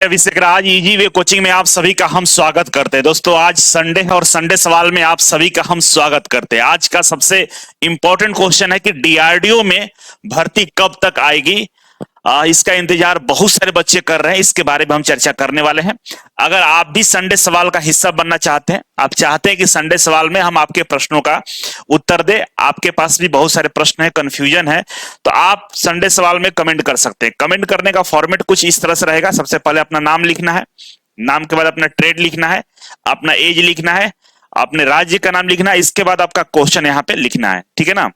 अभिषेक राज easy way coaching में आप सभी का हम स्वागत करते हैं। दोस्तों आज संडे है और संडे सवाल में आप सभी का हम स्वागत करते हैं। आज का सबसे इंपॉर्टेंट क्वेश्चन है कि डीआरडीओ में भर्ती कब तक आएगी। इसका इंतजार बहुत सारे बच्चे कर रहे हैं, इसके बारे में हम चर्चा करने वाले हैं। अगर आप भी संडे सवाल का हिस्सा बनना चाहते हैं, आप चाहते हैं कि संडे सवाल में हम आपके प्रश्नों का उत्तर दे, आपके पास भी बहुत सारे प्रश्न है, कंफ्यूजन है, तो आप संडे सवाल में कमेंट कर सकते हैं। कमेंट करने का फॉर्मेट कुछ इस तरह से रहेगा। सबसे पहले अपना नाम लिखना है, नाम के बाद अपना ट्रेड लिखना है, अपना एज लिखना है, अपने राज्य का नाम लिखना है, इसके बाद आपका क्वेश्चन यहाँ पे लिखना है, ठीक है ना।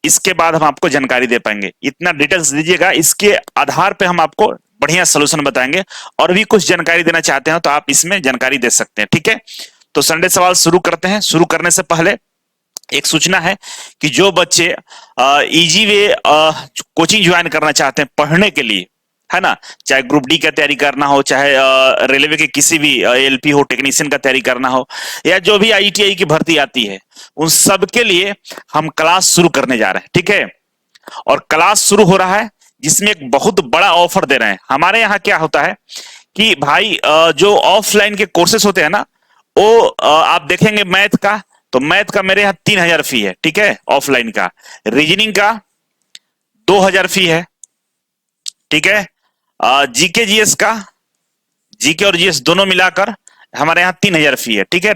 इसके बाद हम आपको जानकारी दे पाएंगे। इतना डिटेल्स दीजिएगा, इसके आधार पे हम आपको बढ़िया सोल्यूशन बताएंगे। और भी कुछ जानकारी देना चाहते हैं तो आप इसमें जानकारी दे सकते हैं, ठीक है। तो संडे सवाल शुरू करते हैं। शुरू करने से पहले एक सूचना है कि जो बच्चे इजी वे कोचिंग ज्वाइन करना चाहते हैं पढ़ने के लिए, है ना, चाहे ग्रुप डी का तैयारी करना हो, चाहे रेलवे के किसी भी एलपी हो, टेक्नीशियन का तैयारी करना हो, या जो भी आईटीआई की भर्ती आती है, उन सब के लिए हम क्लास शुरू करने जा रहे हैं, ठीक है। और क्लास शुरू हो रहा है जिसमें एक बहुत बड़ा ऑफर दे रहे हैं। हमारे यहाँ क्या होता है कि भाई जो ऑफलाइन के कोर्सेस होते हैं ना, वो आप देखेंगे मैथ का, तो मैथ का मेरे यहाँ 3000 फी है, ठीक है, ऑफलाइन का। रीजनिंग का 2000 फी है, ठीक है। जीके जीएस का, जीके और जीएस दोनों मिलाकर हमारे यहाँ 3000 फी है, ठीक है।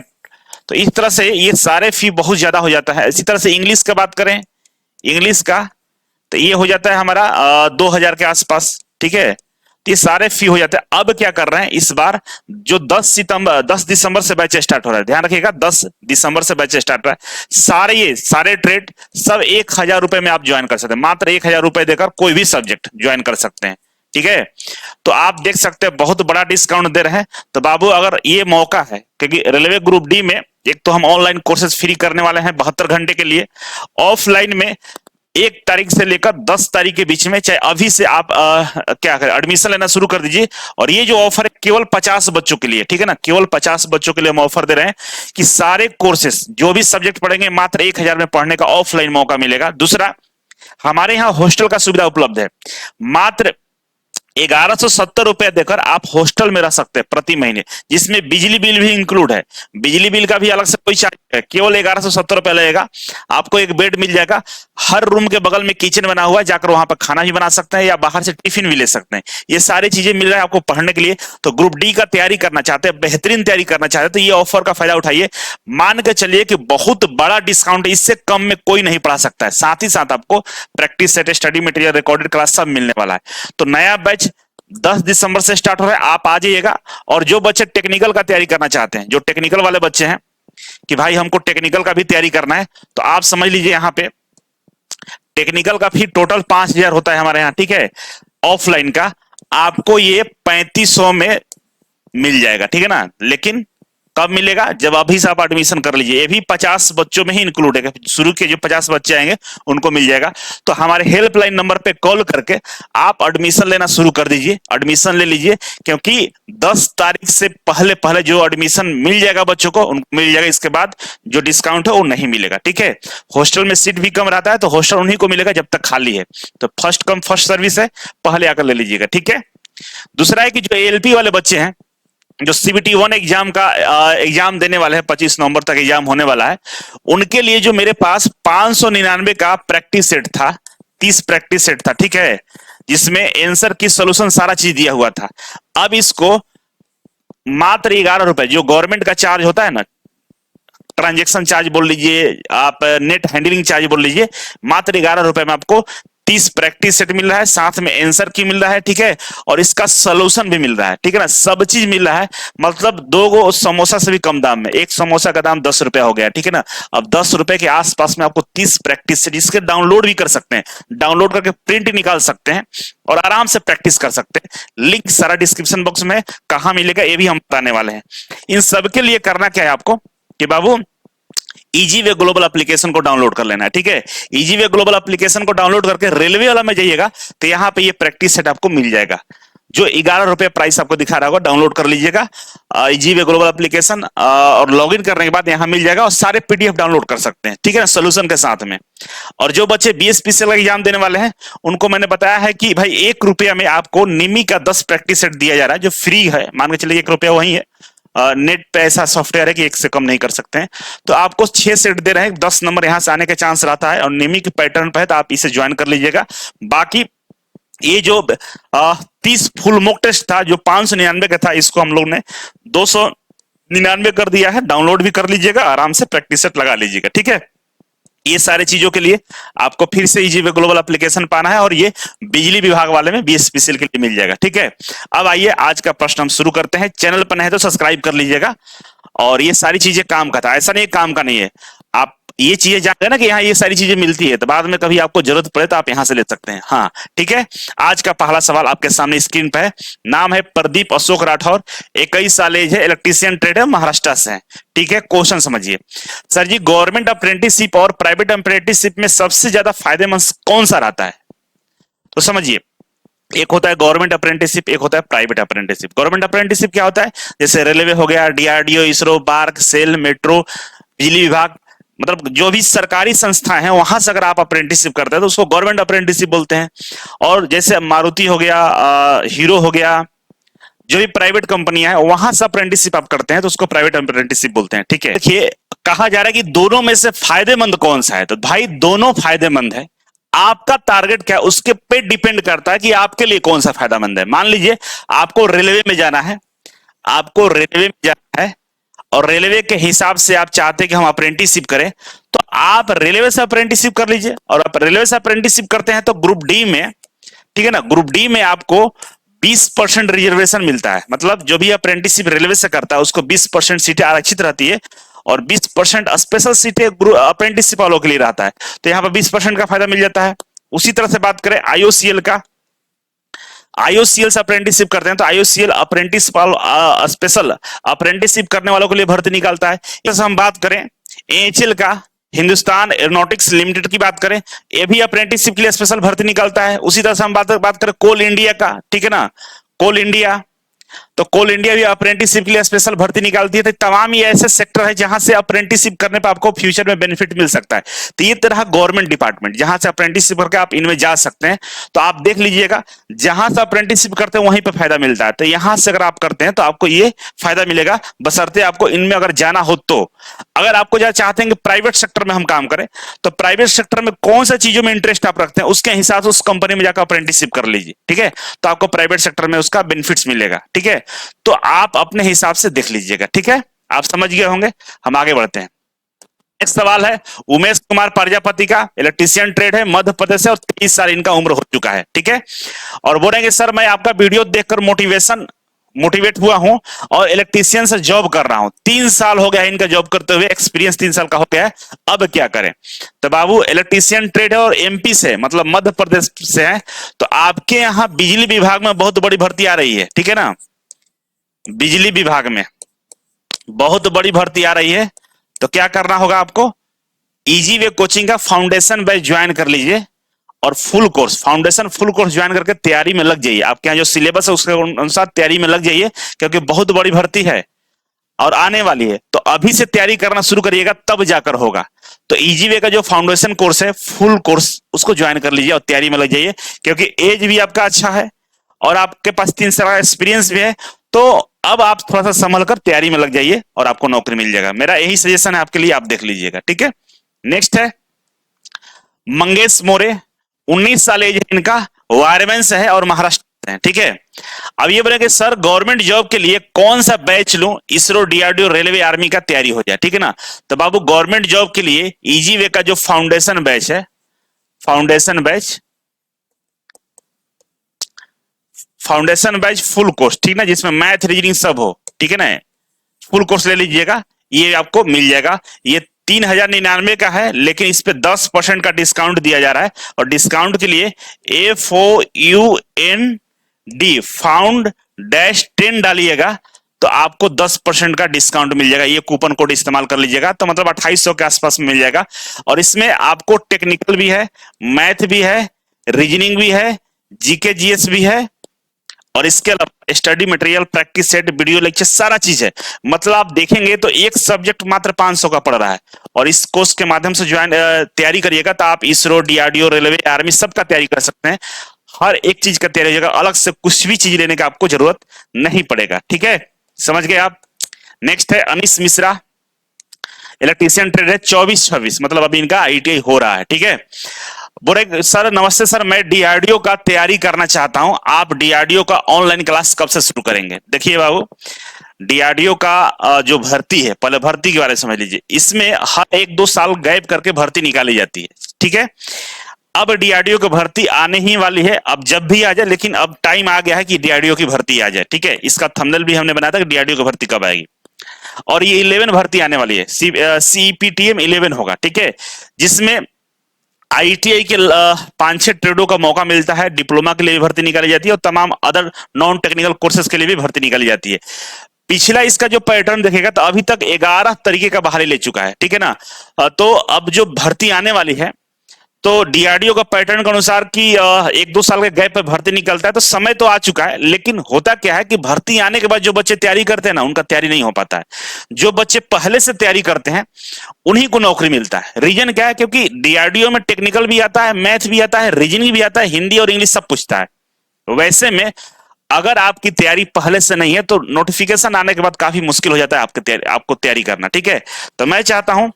तो इस तरह से ये सारे फी बहुत ज्यादा हो जाता है। इसी तरह से इंग्लिश का बात करें, इंग्लिश का तो ये हो जाता है हमारा 2000 के आसपास, ठीक है। तो ये सारे फी हो जाते हैं। अब क्या कर रहे हैं इस बार, जो 10 दिसंबर से बैच स्टार्ट हो रहा है, ध्यान रखिएगा 10 दिसंबर से बैच स्टार्ट हो रहा है। ये सारे ट्रेड सब 1000 रुपए में आप ज्वाइन कर सकते हैं। मात्र 1000 रुपए देकर कोई भी सब्जेक्ट ज्वाइन कर सकते हैं, ठीक है। तो आप देख सकते हैं बहुत बड़ा डिस्काउंट दे रहे हैं। तो बाबू अगर ये मौका है, क्योंकि रेलवे ग्रुप डी में एक तो हम ऑनलाइन कोर्सेज फ्री करने वाले हैं 72 घंटे के लिए, ऑफलाइन में 1 तारीख से लेकर 10 तारीख के बीच में, चाहे अभी से आप क्या करें, एडमिशन लेना शुरू कर दीजिए। और ये जो ऑफर है केवल 50 बच्चों के लिए, ठीक है ना, केवल 50 बच्चों के लिए हम ऑफर दे रहे हैं कि सारे कोर्सेस जो भी सब्जेक्ट पढ़ेंगे मात्र 1000 में पढ़ने का ऑफलाइन मौका मिलेगा। दूसरा, हमारे यहाँ हॉस्टल का सुविधा उपलब्ध है। मात्र 1170 रुपए देकर आप हॉस्टल में रह सकते हैं प्रति महीने, जिसमें बिजली बिल भी इंक्लूड है। बिजली बिल का भी अलग से कोई चार्ज है, केवल 1170 रुपए लगेगा। आपको एक बेड मिल जाएगा, हर रूम के बगल में किचन बना हुआ है, जाकर वहां पर खाना भी बना सकते हैं या बाहर से टिफिन भी ले सकते हैं। ये सारी चीजें मिल रहा है आपको पढ़ने के लिए। तो ग्रुप डी का तैयारी करना चाहते हैं, बेहतरीन तैयारी करना चाहते हैं, तो ये ऑफर का फायदा उठाइए। मान के चलिए कि बहुत बड़ा डिस्काउंट, इससे कम में कोई नहीं पढ़ा सकता है। साथ ही साथ आपको practice set, study material, recorded class सब मिलने वाला है। तो नया बैच 10 दिसंबर से स्टार्ट हो रहा है, आप आ जाइएगा। और जो बच्चे टेक्निकल का तैयारी करना चाहते हैं, जो टेक्निकल वाले बच्चे हैं कि भाई हमको टेक्निकल का भी तैयारी करना है, तो आप समझ लीजिए यहाँ पे टेक्निकल का फी टोटल 5000 होता है हमारे यहाँ, ठीक है। ऑफलाइन का आपको ये 3500 में मिल जाएगा, ठीक है ना। लेकिन कब मिलेगा, जब अभी से आप एडमिशन कर लीजिए। ये भी 50 बच्चों में ही इंक्लूड है, शुरू के जो 50 बच्चे आएंगे उनको मिल जाएगा। तो हमारे हेल्पलाइन नंबर पे कॉल करके आप एडमिशन लेना शुरू कर दीजिए, एडमिशन ले लीजिए। क्योंकि 10 तारीख से पहले पहले जो एडमिशन मिल जाएगा बच्चों को, उनको मिल जाएगा। इसके बाद जो डिस्काउंट है वो नहीं मिलेगा, ठीक है। हॉस्टल में सीट भी कम रहता है, तो हॉस्टल उन्हीं को मिलेगा जब तक खाली है। तो फर्स्ट कम फर्स्ट सर्विस है, पहले आकर ले लीजिएगा, ठीक है। दूसरा है कि जो एलपी वाले बच्चे हैं, जो सीबीटी 1 एग्जाम का एग्जाम देने वाले हैं, 25 नवंबर तक एग्जाम होने वाला है, उनके लिए जो मेरे पास 599 का प्रैक्टिस सेट था, 30 प्रैक्टिस सेट था, ठीक है, जिसमें आंसर की सॉल्यूशन सारा चीज दिया हुआ था। अब इसको मात्र 11 रुपए, जो गवर्नमेंट का चार्ज होता है ना, ट्रांजेक्शन चार्ज बोल लीजिए, आप नेट हैंडलिंग चार्ज बोल लीजिए, मात्र 11 रुपए में आपको 30 प्रैक्टिस सेट मिल रहा है, साथ में आंसर की मिल रहा है, ठीक है, और इसका सोल्यूशन भी मिल रहा है, ठीक है ना, सब चीज मिल रहा है। मतलब 2 समोसा से भी कम दाम में, एक समोसा का दाम 10 रुपया हो गया, ठीक है ना। अब 10 रुपए के आसपास में आपको 30 प्रैक्टिस सेट, इसके डाउनलोड भी कर सकते हैं, डाउनलोड करके प्रिंट निकाल सकते हैं और आराम से प्रैक्टिस कर सकते हैं। लिंक सारा डिस्क्रिप्शन बॉक्स में, कहां मिलेगा ये भी हम बताने वाले हैं। इन सबके लिए करना क्या है आपको कि बाबू, इजी वे ग्लोबल एप्लीकेशन को डाउनलोड कर लेना है, ठीक है। इजी वे ग्लोबल एप्लीकेशन को डाउनलोड करके रेलवे वाला में जाइएगा, तो यहाँ पे ये प्रैक्टिस सेट आपको मिल जाएगा। जो 11 रुपए प्राइस आपको दिखा रहा होगा, डाउनलोड कर लीजिएगा इजीवे ग्लोबल एप्लीकेशन, और लॉगिन करने के बाद यहाँ मिल जाएगा और सारे पीडीएफ डाउनलोड कर सकते हैं, ठीक है ना, सोल्यूशन के साथ में। और जो बच्चे बीएसपीसीएल का एग्जाम देने वाले हैं उनको मैंने बताया है कि भाई 1 रुपया में आपको निमी का 10 प्रैक्टिस सेट दिया जा रहा है जो फ्री है, मान के चलिए 1 रुपया वही है। नेट पे ऐसा सॉफ्टवेयर है कि 1 से कम नहीं कर सकते हैं, तो आपको 6 सेट दे रहे हैं, 10 नंबर यहां से आने का चांस रहता है और निमी के पैटर्न पे है, तो आप इसे ज्वाइन कर लीजिएगा। बाकी ये जो 30 फुल मॉक टेस्ट था जो 599 का था, इसको हम लोग ने 299 कर दिया है। डाउनलोड भी कर लीजिएगा, आराम से प्रैक्टिस सेट लगा लीजिएगा, ठीक है। ये सारे चीजों के लिए आपको फिर से इजीवे ग्लोबल एप्लीकेशन पाना है और ये बिजली विभाग वाले में बीएसपीसीएल के लिए मिल जाएगा, ठीक है। अब आइए आज का प्रश्न हम शुरू करते हैं। चैनल पर नए हैं तो सब्सक्राइब कर लीजिएगा। और ये सारी चीजें काम का था, ऐसा नहीं काम का नहीं है। आप ये चीजें जानते हैं ना कि यहाँ ये सारी चीजें मिलती है, तो बाद में कभी आपको जरूरत पड़े तो आप यहां से ले सकते हैं। हाँ ठीक है। आज का पहला सवाल आपके सामने स्क्रीन पे है। नाम है प्रदीप अशोक राठौर, 21 साल एज है, इलेक्ट्रीशियन ट्रेड है, महाराष्ट्र से है, ठीक है। क्वेश्चन समझिए। सर जी, गवर्नमेंट अप्रेंटिसशिप और प्राइवेट अप्रेंटिसशिप में सबसे ज्यादा फायदेमंद कौन सा रहता है? तो समझिए, एक होता है गवर्नमेंट अप्रेंटिसशिप, एक होता है प्राइवेट अप्रेंटिसशिप। गवर्नमेंट अप्रेंटिसशिप क्या होता है? जैसे रेलवे हो गया, डीआरडीओ, इसरो, बार्क, सेल, मेट्रो, बिजली विभाग, मतलब जो भी सरकारी संस्थाएं हैं वहां से अगर आप अप्रेंटिसशिप करते हैं तो उसको गवर्नमेंट अप्रेंटिसशिप बोलते हैं। और जैसे मारुति हो गया, हीरो हो गया, जो भी प्राइवेट कंपनियां हैं वहां से अप्रेंटिसशिप आप करते हैं तो उसको प्राइवेट अप्रेंटिसशिप बोलते हैं, ठीक है। देखिए, कहा जा रहा है कि दोनों में से फायदेमंद कौन सा है, तो भाई दोनों फायदेमंद है। आपका टारगेट क्या है उसके पे डिपेंड करता है कि आपके लिए कौन सा फायदेमंद है। मान लीजिए आपको रेलवे में जाना है, आपको रेलवे में जाना है और रेलवे के हिसाब से आप चाहते हैं कि हम अप्रेंटिसशिप करें, तो आप रेलवे से अप्रेंटिसशिप कर लीजिए। और आप रेलवे से अप्रेंटिसशिप करते हैं तो ग्रुप डी में, ठीक है ना, ग्रुप डी में आपको 20% रिजर्वेशन मिलता है। मतलब जो भी अप्रेंटिसशिप रेलवे से करता है उसको 20% सीटें आरक्षित रहती है और 20% स्पेशल सीटें अप्रेंटिसशिप वालों के लिए रहता है, तो यहाँ पर 20% का फायदा मिल जाता है। उसी तरह से बात करें आईओसीएल का, आईओसीएल से अप्रेंटिसशिप करते हैं तो आईओसीएल अप्रेंटिस स्पेशल अप्रेंटिसशिप करने वालों के लिए भर्ती निकालता है। जैसे हम बात करें एएचएल का, हिंदुस्तान एरोनॉटिक्स लिमिटेड की बात करें, ये भी अप्रेंटिसशिप के लिए स्पेशल भर्ती निकालता है। उसी तरह से हम बात करें कोल इंडिया का, ठीक है ना, कोल इंडिया, तो कोल इंडिया भी अप्रेंटिसशिप के लिए स्पेशल भर्ती निकालती है। तो तमाम ये ऐसे सेक्टर है जहां से अप्रेंटिसशिप करने पर आपको फ्यूचर में बेनिफिट मिल सकता है। तो ये तरह गवर्नमेंट डिपार्टमेंट जहां से अप्रेंटिसशिप करके आप इनमें जा सकते हैं। तो आप देख लीजिएगा, जहां से अप्रेंटिसशिप करते हैं वहीं पर फायदा मिलता है। तो यहां से अगर आप करते हैं तो आपको ये फायदा मिलेगा, बशर्ते आपको इनमें अगर जाना हो तो। अगर आपको जरा चाहते हैं कि प्राइवेट सेक्टर में हम काम करें, तो प्राइवेट सेक्टर में कौन सा चीजों में इंटरेस्ट आप रखते हैं उसके हिसाब से उस कंपनी में जाकर अप्रेंटिसशिप कर लीजिए, ठीक है। तो आपको प्राइवेट सेक्टर में उसका बेनिफिट्स मिलेगा, ठीक है। तो आप अपने हिसाब से देख लीजिएगा, ठीक है। आप समझ गए होंगे। हम आगे बढ़ते हैं। नेक्स्ट सवाल है उमेश कुमार प्रजापति का, इलेक्ट्रीशियन ट्रेड है, मध्य प्रदेश से और 23 साल इनका उम्र हो चुका है, ठीक है। और बोलेंगे सर मैं आपका वीडियो देखकर मोटिवेट हुआ हूं और इलेक्ट्रीशियन से जॉब कर रहा हूं, 3 साल हो गया है इनका जॉब करते हुए, एक्सपीरियंस 3 साल का हो गया है, अब क्या करें? तो बाबू इलेक्ट्रीशियन ट्रेड है और एमपी से मतलब मध्य प्रदेश से है, तो आपके यहाँ बिजली विभाग में बहुत बड़ी भर्ती आ रही है, ठीक है ना, बिजली विभाग में बहुत बड़ी भर्ती आ रही है। तो क्या करना होगा आपको? इजीवे कोचिंग का फाउंडेशन बैच ज्वाइन कर लीजिए और full course foundation full course join करके तैयारी में लग जाइए। आपके यहाँ जो सिलेबस है उसके अनुसार तैयारी में लग जाइए, क्योंकि बहुत बड़ी भर्ती है और आने वाली है। तो अभी से तैयारी करना शुरू करिएगा, तब जाकर होगा। तो इजीवे का जो फाउंडेशन कोर्स है, फुल कोर्स, उसको ज्वाइन कर लीजिए और तैयारी में लग जाइए, क्योंकि एज भी आपका अच्छा है और आपके पास 3 साल का एक्सपीरियंस भी है। तो अब आप थोड़ा सा संभल कर तैयारी में लग जाइए और आपको नौकरी मिल जाएगा। मेरा यही सजेशन है आपके लिए, आप देख लीजिएगा, ठीक है। नेक्स्ट है मंगेश मोरे, 19 साल एज है इनका, वायरमैन से है और महाराष्ट्र से है, ठीक है। अब ये बोले कि सर गवर्नमेंट जॉब के लिए कौन सा बैच लूं, इसरो, डीआरडीओ, रेलवे, आर्मी का तैयारी हो जाए, ठीक है ना। तो बाबू गवर्नमेंट जॉब के लिए इजीवे का जो फाउंडेशन बैच है, फाउंडेशन बैच फुल कोर्स, ठीक ना, जिसमें मैथ रीजनिंग सब हो, ठीक है ना, फुल कोर्स ले लीजिएगा, ये आपको मिल जाएगा। ये 3099 का है, लेकिन इस पे 10% का डिस्काउंट दिया जा रहा है। और डिस्काउंट के लिए FOUND फाउंड -10 डालिएगा तो आपको 10% का डिस्काउंट मिल जाएगा। ये कूपन कोड इस्तेमाल कर लीजिएगा, तो मतलब 2800 के आसपास मिल जाएगा। और इसमें आपको टेक्निकल भी है, मैथ भी है, रीजनिंग भी है, जीके जीएस भी है और इसके अलावा study material, practice set, video lecture, सारा चीज है। मतलब आप देखेंगे तो एक सब्जेक्ट मात्र 500 का पड़ रहा है। और इस कोर्स के माध्यम से ज्वाइन तैयारी करिएगा तो आप इसरो, डीआरडीओ, रेलवे, आर्मी सबका तैयारी कर सकते हैं। हर एक चीज का तैयारी हो जाएगा, अलग से कुछ भी चीज लेने का आपको जरूरत नहीं पड़ेगा। ठीक है, समझ गए आप। नेक्स्ट है अनीस मिश्रा, इलेक्ट्रीशियन ट्रेड है 24-26, मतलब अभी इनका आईटीआई हो रहा है। ठीक है, बोले सर नमस्ते सर, मैं डीआरडीओ का तैयारी करना चाहता हूं, आप डीआरडीओ का ऑनलाइन क्लास कब से शुरू करेंगे? देखिए बाबू, डीआरडीओ का जो भर्ती है, पहले भर्ती के बारे में समझ लीजिए। इसमें हर 1-2 साल गैप करके भर्ती निकाली जाती है। ठीक है, अब डीआरडीओ की भर्ती आने ही वाली है, अब जब भी आ जाए, लेकिन अब टाइम आ गया है कि डीआरडीओ की भर्ती आ जाए। ठीक है, इसका थंबनेल भी हमने बनाया था कि डीआरडीओ की भर्ती कब आएगी। और ये 11 भर्ती आने वाली है, सीपीटीएम 11 होगा। ठीक है, जिसमें आईटीआई के 5-6 ट्रेडों का मौका मिलता है, डिप्लोमा के लिए भी भर्ती निकाली जाती है और तमाम अदर नॉन टेक्निकल कोर्सेज के लिए भी भर्ती निकाली जाती है। पिछला इसका जो पैटर्न देखेगा तो अभी तक 11 तरीके का बहाली ले चुका है। ठीक है ना, तो अब जो भर्ती आने वाली है, तो डीआरडीओ का पैटर्न के अनुसार कि 1-2 साल के गैप पे भर्ती निकलता है, तो समय तो आ चुका है। लेकिन होता क्या है कि भर्ती आने के बाद जो बच्चे तैयारी करते हैं ना, उनका तैयारी नहीं हो पाता है। जो बच्चे पहले से तैयारी करते हैं उन्हीं को नौकरी मिलता है। रीजन क्या है? क्योंकि डीआरडीओ में टेक्निकल भी आता है, मैथ भी आता है, रीजनिंग भी आता है, हिंदी और इंग्लिश सब पूछता है। वैसे में अगर आपकी तैयारी पहले से नहीं है तो नोटिफिकेशन आने के बाद काफी मुश्किल हो जाता है आपको तैयारी करना। ठीक है, तो मैं चाहता हूं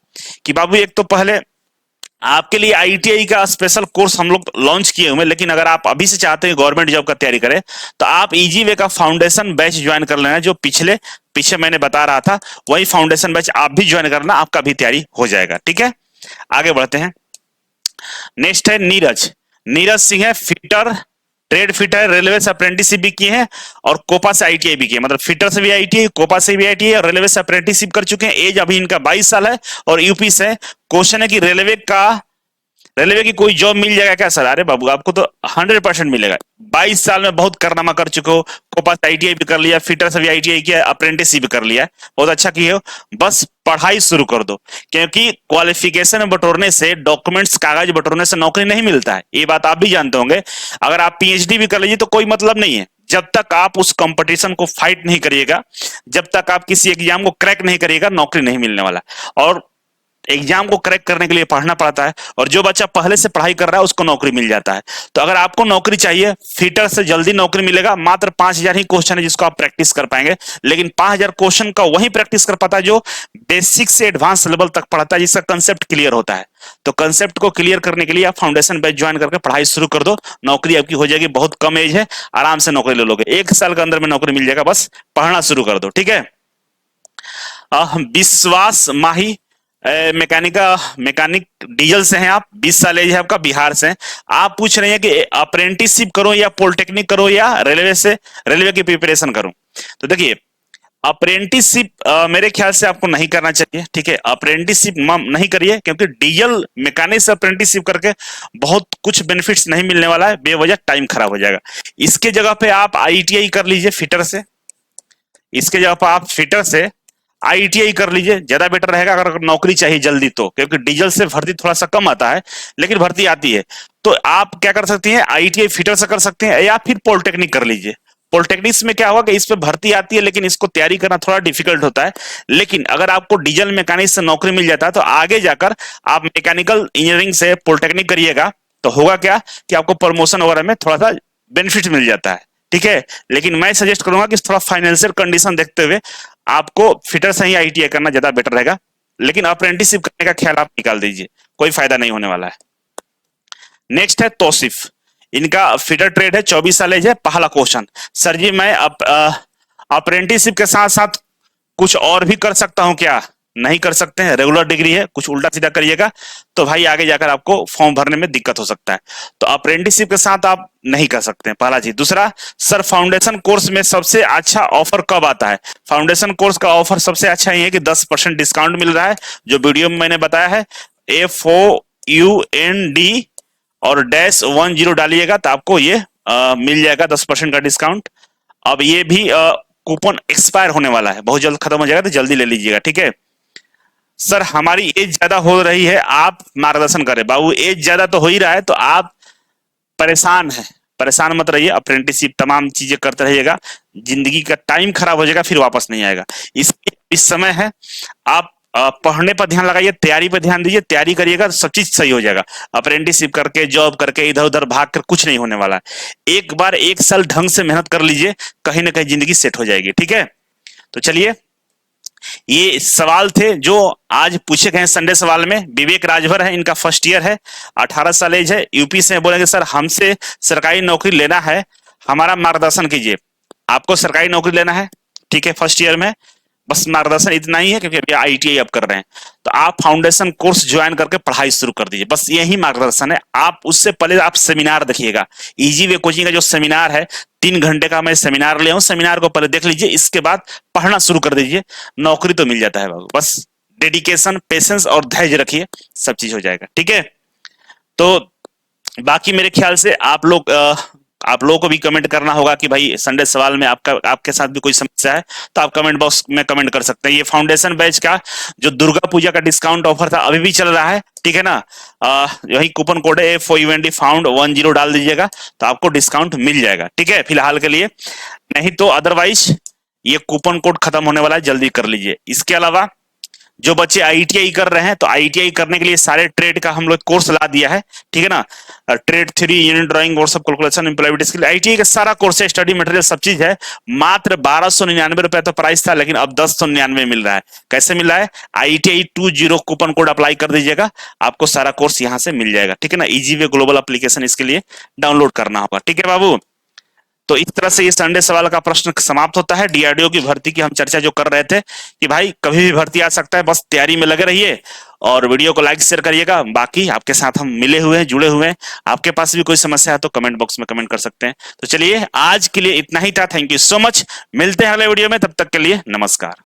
कि बाबू एक तो पहले आपके लिए आईटीआई का स्पेशल कोर्स हम लोग लॉन्च किए हुए हैं, लेकिन अगर आप अभी से चाहते हैं गवर्नमेंट जॉब का तैयारी करें तो आप इजी वे का फाउंडेशन बैच ज्वाइन कर लेना, जो पीछे मैंने बता रहा था, वही फाउंडेशन बैच आप भी ज्वाइन करना, आपका भी तैयारी हो जाएगा। ठीक है, आगे बढ़ते हैं। नेक्स्ट है नीरज सिंह है, फिटर, ट्रेड फिटर, रेलवे से अप्रेंटिसशिप भी किए हैं और कोपा से आईटीआई भी किए, मतलब फिटर से भी आईटीआई, कोपा से भी आईटीआई और रेलवे से अप्रेंटिसशिप कर चुके हैं। एज अभी इनका 22 साल है और यूपी से। क्वेश्चन है कि रेलवे की कोई जॉब मिल जाएगा क्या सर? अरे बाबू, आपको तो 100% मिलेगा। 22 साल में बहुत कारनामा कर चुके हो, कोपा से आईटीआई भी कर लिया, फिटर से भी आईटीआई किया, अप्रेंटिसशिप भी कर लिया, बहुत अच्छा किए हो। बस पढ़ाई शुरू कर दो, क्योंकि क्वालिफिकेशन बटोरने से, डॉक्यूमेंट्स कागज बटोरने से नौकरी नहीं मिलता है, ये बात आप भी जानते होंगे। अगर आप पीएचडी भी कर लीजिए तो कोई मतलब नहीं है, जब तक आप उस कंपटीशन को फाइट नहीं करिएगा, जब तक आप किसी एग्जाम को क्रैक नहीं करिएगा, नौकरी नहीं मिलने वाला। और एग्जाम को क्रैक करने के लिए पढ़ना पड़ता है, और जो बच्चा पहले से पढ़ाई कर रहा है उसको नौकरी मिल जाता है। तो अगर आपको नौकरी चाहिए, फिटर से जल्दी नौकरी मिलेगा। मात्र 5000 ही क्वेश्चन है जिसको आप प्रैक्टिस कर पाएंगे, लेकिन 5000 क्वेश्चन का वही प्रैक्टिस कर पाता है जो बेसिक से एडवांस लेवल तक पढ़ता है, जिसका कंसेप्ट क्लियर होता है। तो कंसेप्ट को क्लियर करने के लिए आप फाउंडेशन बैच ज्वाइन करके पढ़ाई शुरू कर दो, नौकरी आपकी हो जाएगी। बहुत कम एज है, आराम से नौकरी ले लोगे, 1 साल के अंदर में नौकरी मिल जाएगा, बस पढ़ना शुरू कर दो। ठीक है, विश्वास माही, मैकेनिक डीजल से हैं आप, 20 साल एज है आपका, बिहार से हैं। आप पूछ रहे हैं कि अप्रेंटिसशिप करो या पॉलिटेक्निक करो या रेलवे की प्रिपरेशन करूं। तो देखिए, अप्रेंटिसशिप मेरे ख्याल से आपको नहीं करना चाहिए। ठीक है, अप्रेंटिसशिप नहीं करिए, क्योंकि डीजल मैकेनिक से अप्रेंटिसशिप करके बहुत कुछ बेनिफिट्स नहीं मिलने वाला है, बेवजह टाइम खराब हो जाएगा। इसके जगह पे आप आईटीआई कर लीजिए फिटर से, इसके जगह पर आप फिटर से आईटीआई कर लीजिए, ज्यादा बेटर रहेगा अगर नौकरी चाहिए जल्दी तो, क्योंकि डीजल से भर्ती थोड़ा सा कम आता है, लेकिन भर्ती आती है। तो आप क्या कर सकती हैं, आईटीआई फिटर से कर सकते हैं, या फिर पॉलिटेक्निक कर लीजिए। पॉलिटेक्निक्स में क्या होगा कि इस पे भर्ती आती है, लेकिन इसको तैयारी करना थोड़ा डिफिकल्ट होता है। लेकिन अगर आपको डीजल मैकेनिक से नौकरी मिल जाता है तो आगे जाकर आप मैकेनिकल इंजीनियरिंग से पॉलिटेक्निक करिएगा, तो होगा क्या कि आपको प्रमोशन वगैरह में थोड़ा सा बेनिफिट मिल जाता है। ठीक है, लेकिन मैं सजेस्ट करूंगा कि थोड़ा फाइनेंशियल कंडीशन देखते हुए आपको फिटर से ही आईटीआई करना ज्यादा बेटर रहेगा, लेकिन अप्रेंटिसशिप करने का ख्याल आप निकाल दीजिए, कोई फायदा नहीं होने वाला है। नेक्स्ट है तौसीफ, इनका फिटर ट्रेड है, 24 साल एज है। पहला क्वेश्चन, सर जी मैं अप्रेंटिसशिप के साथ साथ कुछ और भी कर सकता हूं क्या? नहीं कर सकते हैं, रेगुलर डिग्री है, कुछ उल्टा सीधा करिएगा तो भाई आगे जाकर आपको फॉर्म भरने में दिक्कत हो सकता है। तो अप्रेंटिसशिप के साथ आप नहीं कर सकते हैं, पहला चीज। दूसरा, सर फाउंडेशन कोर्स में सबसे अच्छा ऑफर कब आता है? फाउंडेशन कोर्स का ऑफर सबसे अच्छा ये है कि 10% डिस्काउंट मिल रहा है, जो वीडियो में मैंने बताया है। FOUND और -10 डालिएगा तो आपको ये मिल जाएगा 10% का डिस्काउंट। अब ये भी कूपन एक्सपायर होने वाला है, बहुत जल्द खत्म हो जाएगा, तो जल्दी ले लीजिएगा। ठीक है, सर हमारी एज ज्यादा हो रही है, आप मार्गदर्शन करें। बाबू, एज ज्यादा तो हो ही रहा है, तो आप परेशान हैं, परेशान मत रहिए, अप्रेंटिसशिप तमाम चीजें करते रहिएगा, जिंदगी का टाइम खराब हो जाएगा फिर वापस नहीं आएगा। इस समय है, आप पढ़ने पर ध्यान लगाइए, तैयारी पर ध्यान दीजिए, तैयारी करिएगा तो सब चीज सही हो जाएगा। अप्रेंटिसशिप करके, जॉब करके, इधर उधर भाग कर कुछ नहीं होने वाला है। एक बार 1 साल ढंग से मेहनत कर लीजिए, कहीं ना कहीं जिंदगी सेट हो जाएगी। ठीक है, तो चलिए, ये सवाल थे जो आज पूछे गए हैं संडे सवाल में। विवेक राजभर है, इनका फर्स्ट ईयर है, 18 साल एज है, यूपी से। बोलेंगे सर हमसे सरकारी नौकरी लेना है, हमारा मार्गदर्शन कीजिए। आपको सरकारी नौकरी लेना है, ठीक है, फर्स्ट ईयर में, बस मार्गदर्शन इतना ही है क्योंकि अभी आईटीआई आप कर रहे हैं, तो आप फाउंडेशन कोर्स ज्वाइन करके पढ़ाई शुरू कर दीजिए, बस यही मार्गदर्शन है। आप उससे पहले आप सेमिनार देखिएगा, इजी वे कोचिंग का जो सेमिनार है, 3 घंटे का मैं सेमिनार ले आऊं, सेमिनार को पहले देख लीजिए, इसके बाद पढ़ना शुरू कर दीजिए, नौकरी तो मिल जाता है बाबू। बस डेडिकेशन, पेशेंस और धैर्य रखिए, सब चीज हो जाएगा। ठीक है, तो बाकी मेरे ख्याल से आप लोगों को भी कमेंट करना होगा कि भाई संडे सवाल में आपके साथ भी कोई समस्या है तो आप कमेंट बॉक्स में कमेंट कर सकते हैं। ये फाउंडेशन बैच का जो दुर्गा पूजा का डिस्काउंट ऑफर था अभी भी चल रहा है, ठीक है ना। यही कूपन कोड है FOUND फाउंड 10 डाल दीजिएगा तो आपको डिस्काउंट मिल जाएगा। ठीक है, फिलहाल के लिए, नहीं तो अदरवाइज ये कूपन कोड खत्म होने वाला है, जल्दी कर लीजिए। इसके अलावा जो बच्चे आईटीआई कर रहे हैं तो आईटीआई करने के लिए सारे ट्रेड का हम लोग कोर्स ला दिया है, ठीक है ना। ट्रेड 3, यूनिट ड्राइंग और सब कैलकुलेशन, एम्प्लॉयबिलिटी स्किल, आईटीआई का सारा कोर्स है, स्टडी मटेरियल सब चीज है। मात्र 1299 रुपए तो प्राइस था, लेकिन अब 1099 मिल रहा है। कैसे मिल रहा है? ITI 20 कूपन कोड अप्लाई कर दीजिएगा, आपको सारा कोर्स यहाँ से मिल जाएगा। ठीक है ना, इजी वे ग्लोबल एप्लीकेशन इसके लिए डाउनलोड करना होगा। ठीक है बाबू, तो इस तरह से ये संडे सवाल का प्रश्न समाप्त होता है। डीआरडीओ की भर्ती की हम चर्चा जो कर रहे थे कि भाई कभी भी भर्ती आ सकता है, बस तैयारी में लगे रहिए और वीडियो को लाइक शेयर करिएगा। बाकी आपके साथ हम मिले हुए हैं, जुड़े हुए हैं, आपके पास भी कोई समस्या है तो कमेंट बॉक्स में कमेंट कर सकते हैं। तो चलिए आज के लिए इतना ही था, थैंक यू सो मच, मिलते हैं अगले वीडियो में, तब तक के लिए नमस्कार।